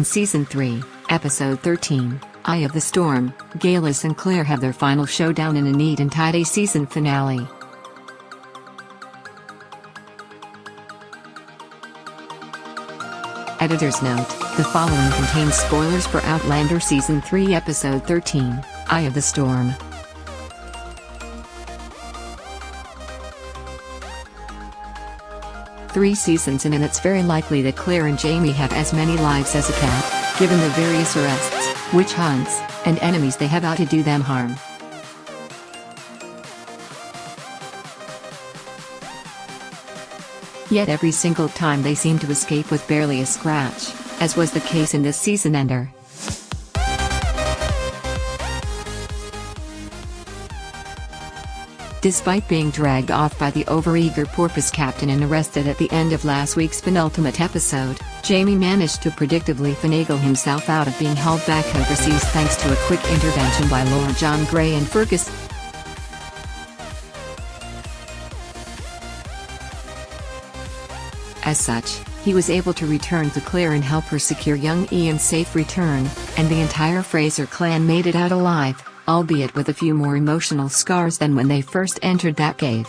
Season 3, Episode 13, Eye of the Storm, Geillis and Claire have their final showdown in a neat and tidy season finale. Editor's note: the following contains spoilers for Outlander Season 3 Episode 13, Eye of the Storm. Three seasons in and it's very likely that Claire and Jamie have as many lives as a cat, given the various arrests, witch hunts, and enemies they have out to do them harm. Yet every single time they seem to escape with barely a scratch, as was the case in this season ender. Despite being dragged off by the overeager Porpoise captain and arrested at the end of last week's penultimate episode, Jamie managed to predictably finagle himself out of being held back overseas thanks to a quick intervention by Lord John Grey and Fergus. As such, he was able to return to Claire and help her secure young Ian's safe return, and the entire Fraser clan made it out alive, albeit with a few more emotional scars than when they first entered that cave.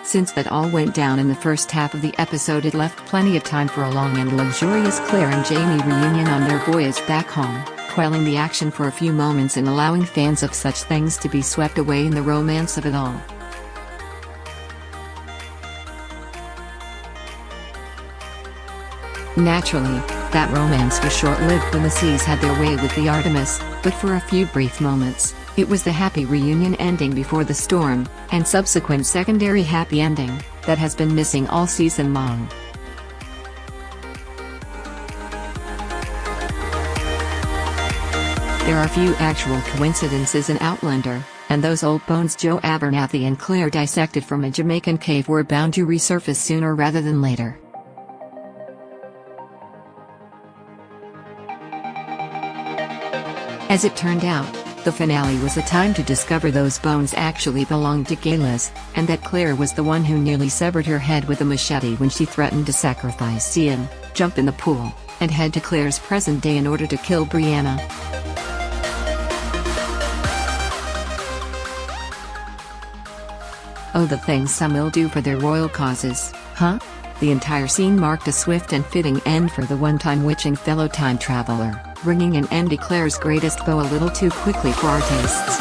Since that all went down in the first half of the episode, it left plenty of time for a long and luxurious Claire and Jamie reunion on their voyage back home, quelling the action for a few moments and allowing fans of such things to be swept away in the romance of it all. Naturally, that romance was short-lived when the seas had their way with the Artemis, but for a few brief moments, it was the happy reunion ending before the storm, and subsequent secondary happy ending, that has been missing all season long. There are few actual coincidences in Outlander, and those old bones Joe Abernathy and Claire dissected from a Jamaican cave were bound to resurface sooner rather than later. As it turned out, the finale was a time to discover those bones actually belonged to Geillis, and that Claire was the one who nearly severed her head with a machete when she threatened to sacrifice Ian, jump in the pool, and head to Claire's present day in order to kill Brianna. Oh, the things some will do for their royal causes, huh? The entire scene marked a swift and fitting end for the one-time witching fellow time traveler, bringing an end to Claire's greatest beau a little too quickly for our tastes.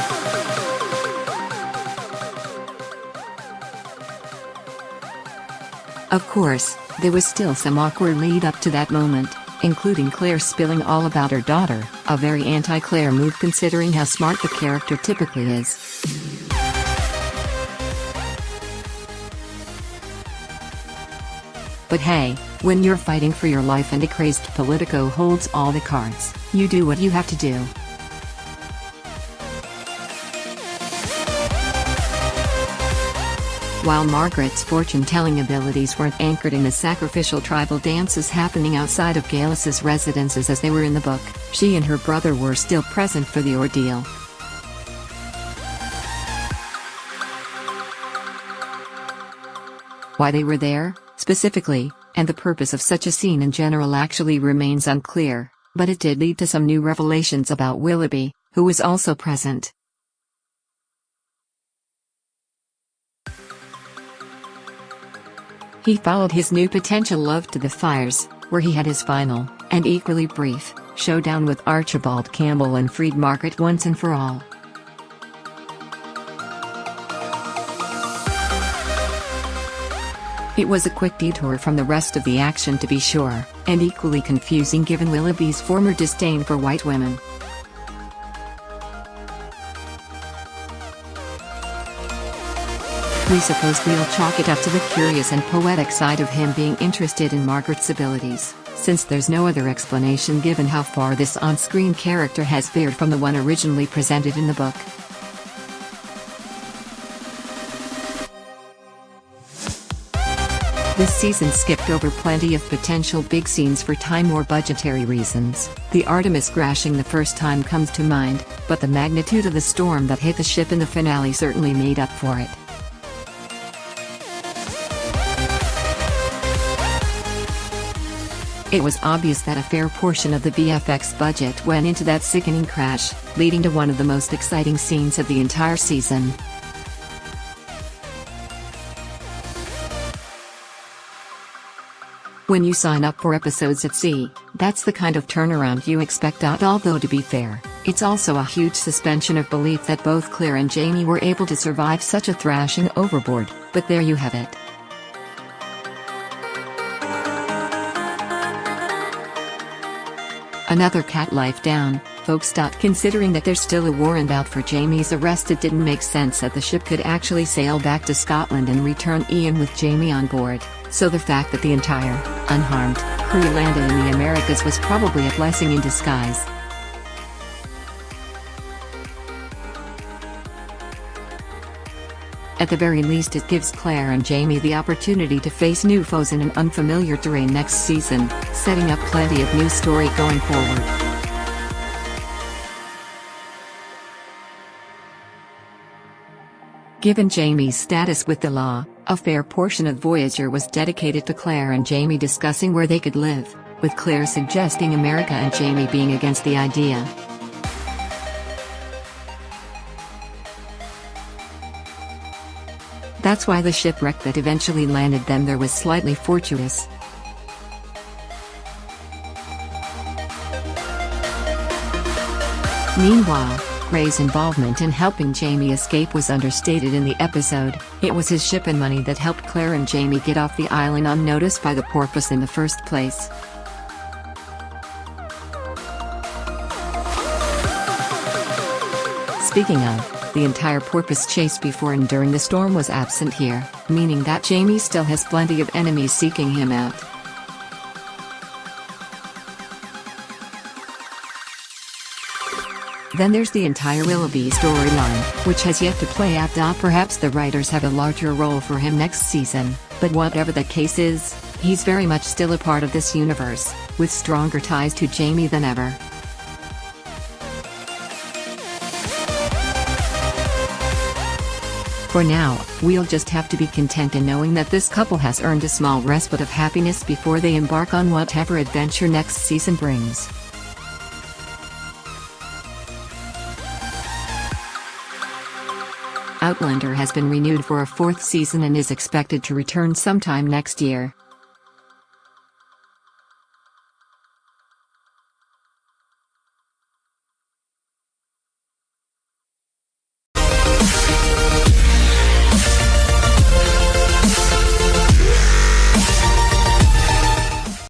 Of course, there was still some awkward lead up to that moment, including Claire spilling all about her daughter, a very anti-Claire move considering how smart the character typically is. But hey, when you're fighting for your life and a crazed politico holds all the cards, you do what you have to do. While Margaret's fortune-telling abilities weren't anchored in the sacrificial tribal dances happening outside of Geillis' residences as they were in the book, she and her brother were still present for the ordeal. Why they were there, specifically, and the purpose of such a scene in general actually remains unclear, but it did lead to some new revelations about Willoughby, who was also present. He followed his new potential love to the fires, where he had his final, and equally brief, showdown with Archibald Campbell and freed Margaret once and for all. It was a quick detour from the rest of the action to be sure, and equally confusing given Willoughby's former disdain for white women. We suppose we'll chalk it up to the curious and poetic side of him being interested in Margaret's abilities, since there's no other explanation given how far this on-screen character has veered from the one originally presented in the book. This season skipped over plenty of potential big scenes for time or budgetary reasons. The Artemis crashing the first time comes to mind, but the magnitude of the storm that hit the ship in the finale certainly made up for it. It was obvious that a fair portion of the VFX budget went into that sickening crash, leading to one of the most exciting scenes of the entire season. When you sign up for episodes at sea, that's the kind of turnaround you expect. Although to be fair, it's also a huge suspension of belief that both Claire and Jamie were able to survive such a thrashing overboard, but there you have it. Another cat life down, folks. Considering that there's still a warrant out for Jamie's arrest, it didn't make sense that the ship could actually sail back to Scotland and return Ian with Jamie on board, so the fact that the entire, unharmed, crew landed in the Americas was probably a blessing in disguise. At the very least, it gives Claire and Jamie the opportunity to face new foes in an unfamiliar terrain next season, setting up plenty of new story going forward. Given Jamie's status with the law, a fair portion of Voyager was dedicated to Claire and Jamie discussing where they could live, with Claire suggesting America and Jamie being against the idea. That's why the shipwreck that eventually landed them there was slightly fortuitous. Meanwhile, Ray's involvement in helping Jamie escape was understated in the episode. It was his ship and money that helped Claire and Jamie get off the island unnoticed by the Porpoise in the first place. Speaking of, the entire Porpoise chase before and during the storm was absent here, meaning that Jamie still has plenty of enemies seeking him out. Then there's the entire Willoughby storyline, which has yet to play out. Perhaps the writers have a larger role for him next season, but whatever the case is, he's very much still a part of this universe, with stronger ties to Jamie than ever. For now, we'll just have to be content in knowing that this couple has earned a small respite of happiness before they embark on whatever adventure next season brings. Outlander has been renewed for a fourth season and is expected to return sometime next year.